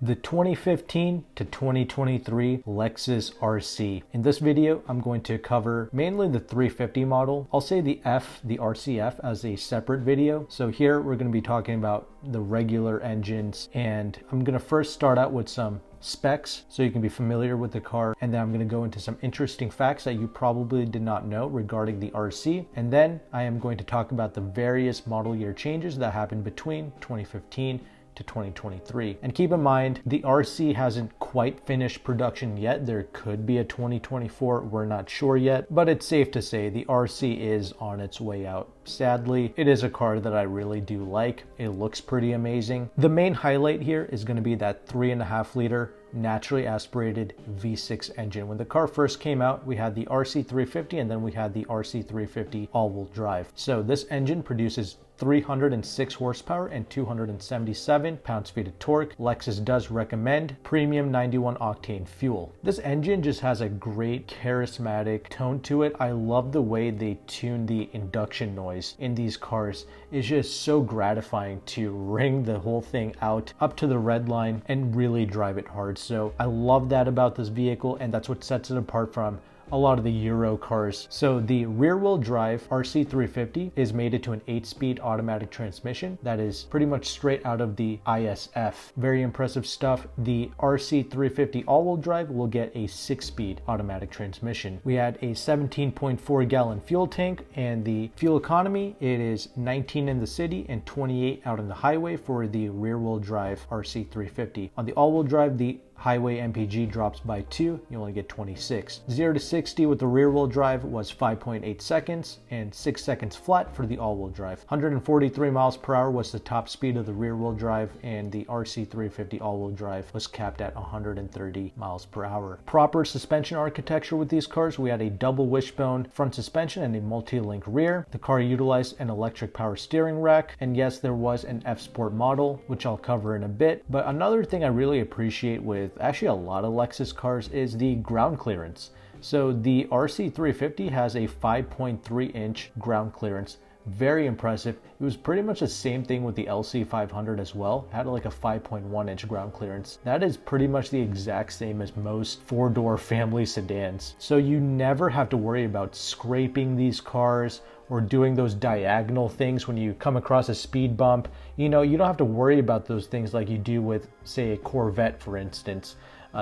the 2015 to 2023 Lexus RC. In this video, I'm going to cover mainly the 350 model. I'll say the RCF as a separate video. So here we're going to be talking about the regular engines, and I'm going to first start out with some specs so you can be familiar with the car, and then I'm going to go into some interesting facts that you probably did not know regarding the RC, and then I am going to talk about the various model year changes that happened between 2015 to 2023. And keep in mind, the RC hasn't quite finished production yet. There could be a 2024, we're not sure yet, but it's safe to say the RC is on its way out. Sadly, it is a car that I really do like. It looks pretty amazing. The main highlight here is going to be that 3.5 liter naturally aspirated V6 engine. When the car first came out, we had the RC350 and then we had the RC350 all-wheel drive. So this engine produces 306 horsepower and 277 pounds-feet of torque. Lexus does recommend premium 91 octane fuel. This engine just has a great charismatic tone to it. I love the way they tune the induction noise in these cars. It's just so gratifying to ring the whole thing out up to the red line and really drive it hard. So I love that about this vehicle, and that's what sets it apart from a lot of the Euro cars. So the rear-wheel drive RC350 is mated to an 8-speed automatic transmission that is pretty much straight out of the ISF. Very impressive stuff. The RC350 all-wheel drive will get a 6-speed automatic transmission. We had a 17.4 gallon fuel tank, and the fuel economy, it is 19 in the city and 28 out on the highway for the rear-wheel drive RC350. On the all-wheel drive, the highway MPG drops by 2, you only get 26. 0 to 60 with the rear wheel drive was 5.8 seconds and 6 seconds flat for the all-wheel drive. 143 miles per hour was the top speed of the rear wheel drive, and the RC350 all-wheel drive was capped at 130 miles per hour. Proper suspension architecture with these cars, we had a double wishbone front suspension and a multi-link rear. The car utilized an electric power steering rack, and yes, there was an F Sport model, which I'll cover in a bit. But another thing I really appreciate with actually a lot of Lexus cars is the ground clearance. So the RC350 has a 5.3 inch ground clearance. Very impressive. It was pretty much the same thing with the LC500 as well. It had like a 5.1 inch ground clearance. That is pretty much the exact same as most four-door family sedans. So you never have to worry about scraping these cars or doing those diagonal things when you come across a speed bump. You know, you don't have to worry about those things like you do with, say, a Corvette, for instance.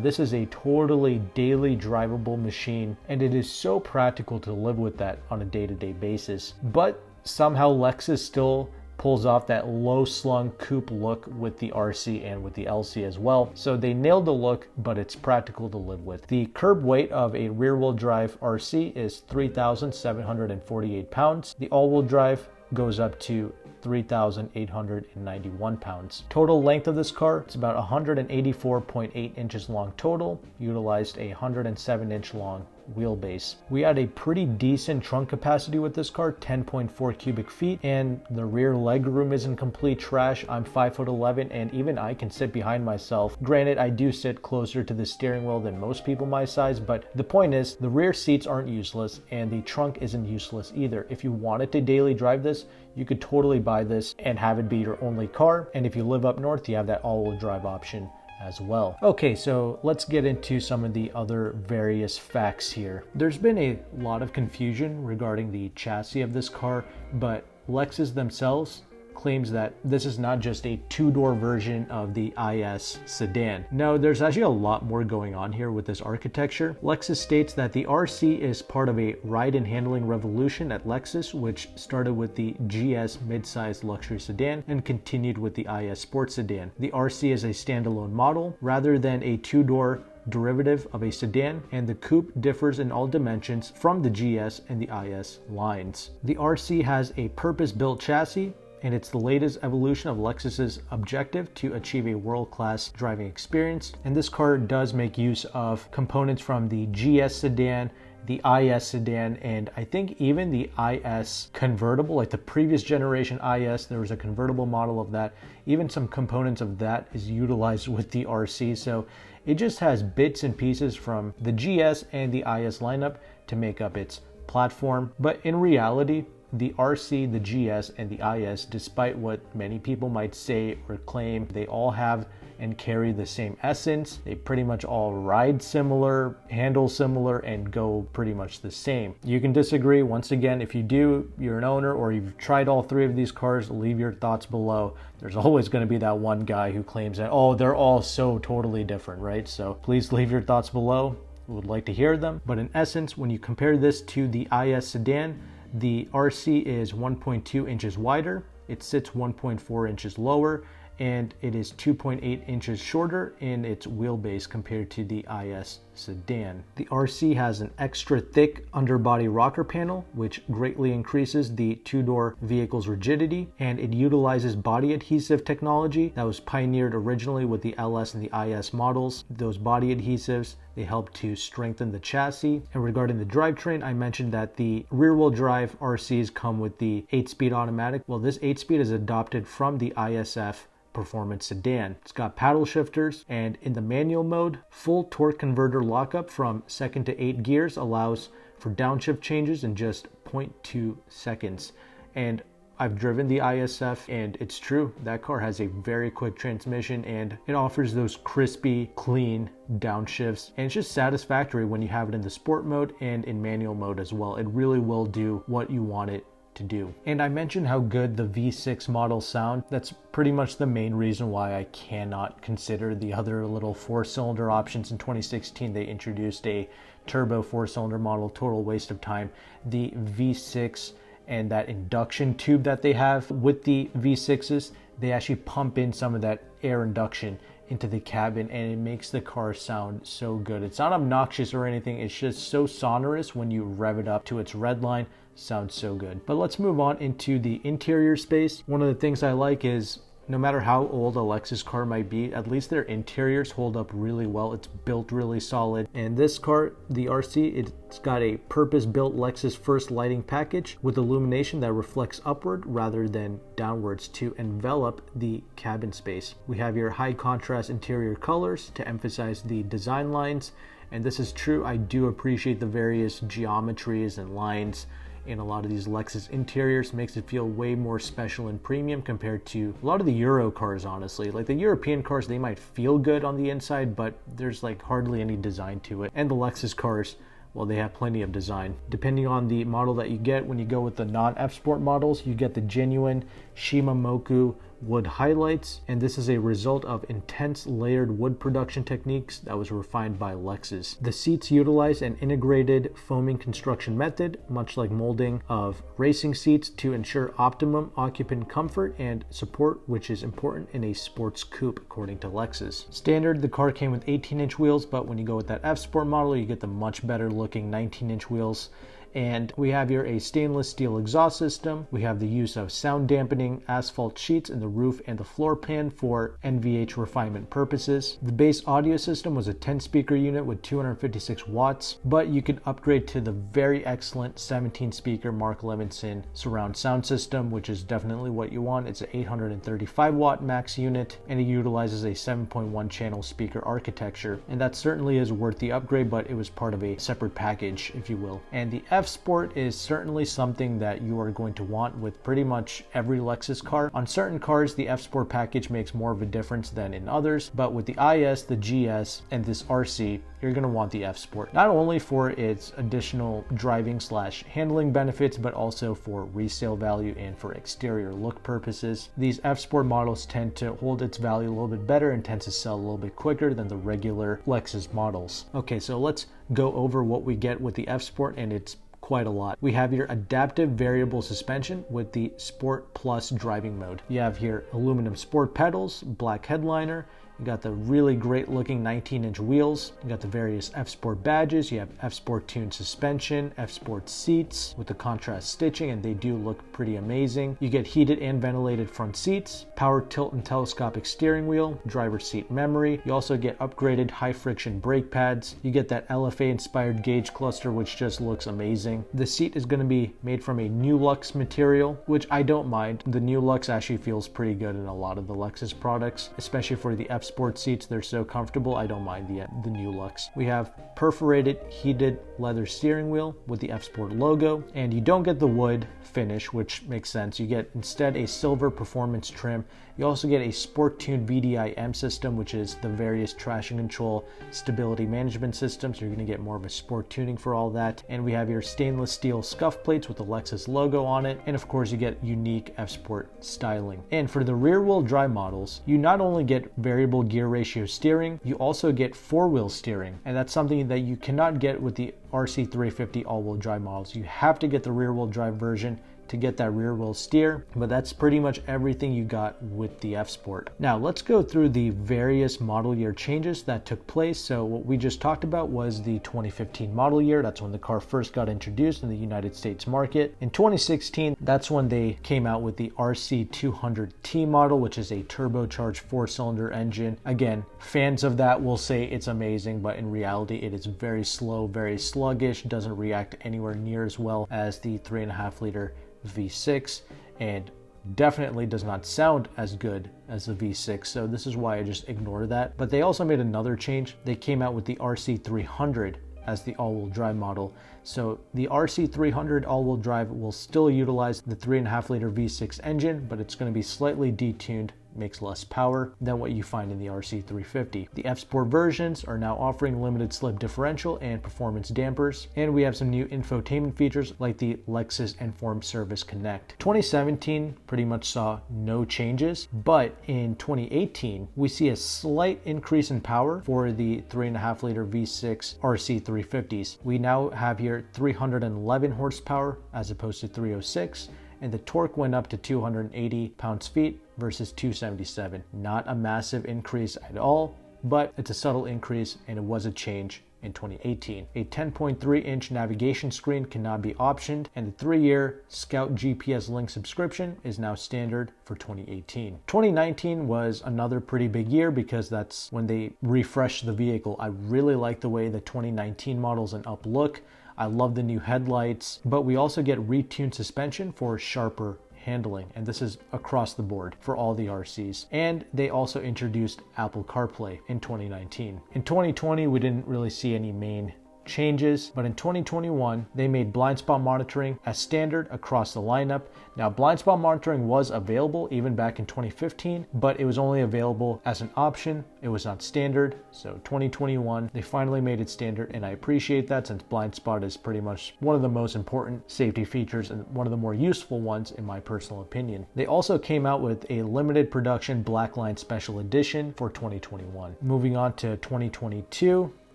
This is a totally daily drivable machine, and it is so practical to live with that on a day-to-day basis. But somehow Lexus still pulls off that low slung coupe look with the RC and with the LC as well. So they nailed the look, but it's practical to live with. The curb weight of a rear wheel drive RC is 3,748 pounds. The all wheel drive goes up to 3,891 pounds. Total length of this car, it's about 184.8 inches long total, utilized a 107 inch long wheelbase. We had a pretty decent trunk capacity with this car, 10.4 cubic feet, and the rear leg room isn't complete trash. I'm 5'11", and even I can sit behind myself. Granted, I do sit closer to the steering wheel than most people my size, but the point is the rear seats aren't useless and the trunk isn't useless either. If you wanted to daily drive this, you could totally buy this and have it be your only car. And if you live up north, you have that all-wheel drive option as well. Okay, so let's get into some of the other various facts here. There's been a lot of confusion regarding the chassis of this car, but Lexus themselves claims that this is not just a two-door version of the IS sedan. No, there's actually a lot more going on here with this architecture. Lexus states that the RC is part of a ride and handling revolution at Lexus, which started with the GS mid-sized luxury sedan and continued with the IS sports sedan. The RC is a standalone model rather than a two-door derivative of a sedan, and the coupe differs in all dimensions from the GS and the IS lines. The RC has a purpose-built chassis, and it's the latest evolution of Lexus's objective to achieve a world-class driving experience. And this car does make use of components from the GS sedan, the IS sedan, and I think even the IS convertible, like the previous generation IS, there was a convertible model of that. Even some components of that is utilized with the RC. So it just has bits and pieces from the GS and the IS lineup to make up its platform. But in reality, the RC, the GS, and the IS, despite what many people might say or claim, they all have and carry the same essence. They pretty much all ride similar, handle similar, and go pretty much the same. You can disagree. Once again, if you do, you're an owner or you've tried all three of these cars, leave your thoughts below. There's always going to be that one guy who claims that, oh, they're all so totally different, right? So please leave your thoughts below. We would like to hear them. But in essence, when you compare this to the IS sedan, the RC is 1.2 inches wider. It sits 1.4 inches lower, and it is 2.8 inches shorter in its wheelbase compared to the IS sedan. The RC has an extra thick underbody rocker panel, which greatly increases the two-door vehicle's rigidity, and it utilizes body adhesive technology that was pioneered originally with the LS and the IS models. Those body adhesives, they help to strengthen the chassis. And regarding the drivetrain, I mentioned that the rear-wheel drive RCs come with the 8-speed automatic. Well, this 8-speed is adopted from the ISF performance sedan. It's got paddle shifters, and in the manual mode, full torque converter lockup from 2nd to 8 gears allows for downshift changes in just 0.2 seconds. And I've driven the ISF, and it's true, that car has a very quick transmission and it offers those crispy, clean downshifts, and it's just satisfactory when you have it in the sport mode and in manual mode as well. It really will do what you want it to do. And I mentioned how good the V6 models sound. That's pretty much the main reason why I cannot consider the other little 4-cylinder options. In 2016, they introduced a turbo 4-cylinder model, total waste of time. The V6 and that induction tube that they have with the V6s, they actually pump in some of that air induction into the cabin, and it makes the car sound so good. It's not obnoxious or anything, it's just so sonorous when you rev it up to its red line. Sounds so good. But let's move on into the interior space. One of the things I like is no matter how old a Lexus car might be, at least their interiors hold up really well. It's built really solid. And this car, the RC, it's got a purpose-built Lexus first lighting package with illumination that reflects upward rather than downwards to envelop the cabin space. We have your high contrast interior colors to emphasize the design lines. And this is true. I do appreciate the various geometries and lines in a lot of these Lexus interiors. Makes it feel way more special and premium compared to a lot of the Euro cars, honestly. Like the European cars, they might feel good on the inside, but there's like hardly any design to it. And the Lexus cars, well, they have plenty of design. Depending on the model that you get, when you go with the non-F Sport models, you get the genuine Shimamoku wood highlights, and this is a result of intense layered wood production techniques that was refined by Lexus. The seats utilize an integrated foaming construction method, much like molding of racing seats, to ensure optimum occupant comfort and support, which is important in a sports coupe, according to Lexus. Standard, the car came with 18-inch wheels, but when you go with that F Sport model, you get the much better looking 19-inch wheels. And we have here a stainless steel exhaust system. We have the use of sound dampening asphalt sheets in the roof and the floor pan for NVH refinement purposes. The base audio system was a 10-speaker unit with 256 watts, but you could upgrade to the very excellent 17-speaker Mark Levinson surround sound system, which is definitely what you want. It's an 835 watt max unit, and it utilizes a 7.1 channel speaker architecture. And that certainly is worth the upgrade, but it was part of a separate package, if you will. And the F Sport is certainly something that you are going to want with pretty much every Lexus car. On certain cars, the F Sport package makes more of a difference than in others, but with the IS, the GS, and this RC, you're going to want the F Sport, not only for its additional driving / handling benefits, but also for resale value and for exterior look purposes. These F Sport models tend to hold its value a little bit better and tend to sell a little bit quicker than the regular Lexus models. Okay, so let's go over what we get with the F Sport, and it's quite a lot. We have your adaptive variable suspension with the Sport Plus driving mode. You have here aluminum sport pedals, black headliner. You got the really great looking 19-inch wheels. You got the various F Sport badges. You have F Sport tuned suspension, F Sport seats with the contrast stitching, and they do look pretty amazing. You get heated and ventilated front seats, power tilt and telescopic steering wheel, driver's seat memory. You also get upgraded high friction brake pads. You get that LFA inspired gauge cluster, which just looks amazing. The seat is going to be made from a New Lux material, which I don't mind. The New Lux actually feels pretty good in a lot of the Lexus products, especially for the F Sport seats. They're so comfortable. I don't mind the New Lux. We have perforated heated leather steering wheel with the F Sport logo, and you don't get the wood finish, which makes sense. You get instead a silver performance trim You also get a sport-tuned VDI-M system, which is the various traction control stability management system, so you're going to get more of a sport tuning for all that. And we have your stainless steel scuff plates with the Lexus logo on it, and of course you get unique F-Sport styling. And for the rear-wheel drive models, you not only get variable gear ratio steering, you also get four-wheel steering, and that's something that you cannot get with the RC350 all-wheel drive models. You have to get the rear-wheel drive version to get that rear wheel steer, but that's pretty much everything you got with the F-Sport. Now let's go through the various model year changes that took place. So what we just talked about was the 2015 model year. That's when the car first got introduced in the United States market. In 2016, that's when they came out with the RC200T model, which is a turbocharged 4-cylinder engine. Again, fans of that will say it's amazing, but in reality it is very slow, very sluggish, doesn't react anywhere near as well as the 3.5 liter V6, and definitely does not sound as good as the V6, so this is why I just ignore that. But they also made another change. They came out with the RC300 as the all-wheel drive model. So the RC300 all-wheel drive will still utilize the 3.5 liter V6 engine, but it's going to be slightly detuned, makes less power than what you find in the RC350. The F-Sport versions are now offering limited slip differential and performance dampers, and we have some new infotainment features like the Lexus Informed Service Connect. 2017 pretty much saw no changes, but in 2018 we see a slight increase in power for the 3.5 liter V6 RC350s. We now have here 311 horsepower as opposed to 306, and the torque went up to 280 pounds-feet versus 277. Not a massive increase at all, but it's a subtle increase, and it was a change in 2018. A 10.3-inch navigation screen cannot be optioned, and the 3-year Scout GPS Link subscription is now standard for 2018. 2019 was another pretty big year because that's when they refreshed the vehicle. I really like the way the 2019 models and up look. I love the new headlights, but we also get retuned suspension for sharper handling, and this is across the board for all the RCs. And they also introduced Apple CarPlay in 2019. In 2020, we didn't really see any main changes, but in 2021 they made blind spot monitoring as standard across the lineup. Now, blind spot monitoring was available even back in 2015, but it was only available as an option. It was not standard. So 2021 they finally made it standard, and I appreciate that, since blind spot is pretty much one of the most important safety features and one of the more useful ones in my personal opinion. They also came out with a limited production Blackline Special Edition for 2021. Moving on to 2022,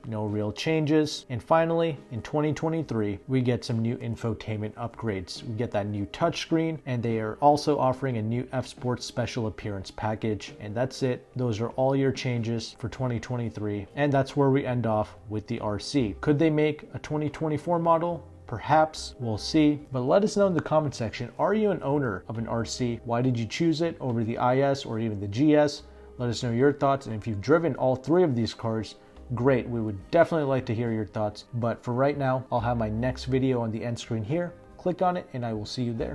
no real changes. And finally, in 2023, we get some new infotainment upgrades. We get that new touchscreen, and they are also offering a new F-Sport Special Appearance package. And that's it. Those are all your changes for 2023. And that's where we end off with the RC. Could they make a 2024 model? Perhaps, we'll see. But let us know in the comment section, are you an owner of an RC? Why did you choose it over the IS or even the GS? Let us know your thoughts, and if you've driven all three of these cars, great, we would definitely like to hear your thoughts. But for right now, I'll have my next video on the end screen here. Click on it and I will see you there.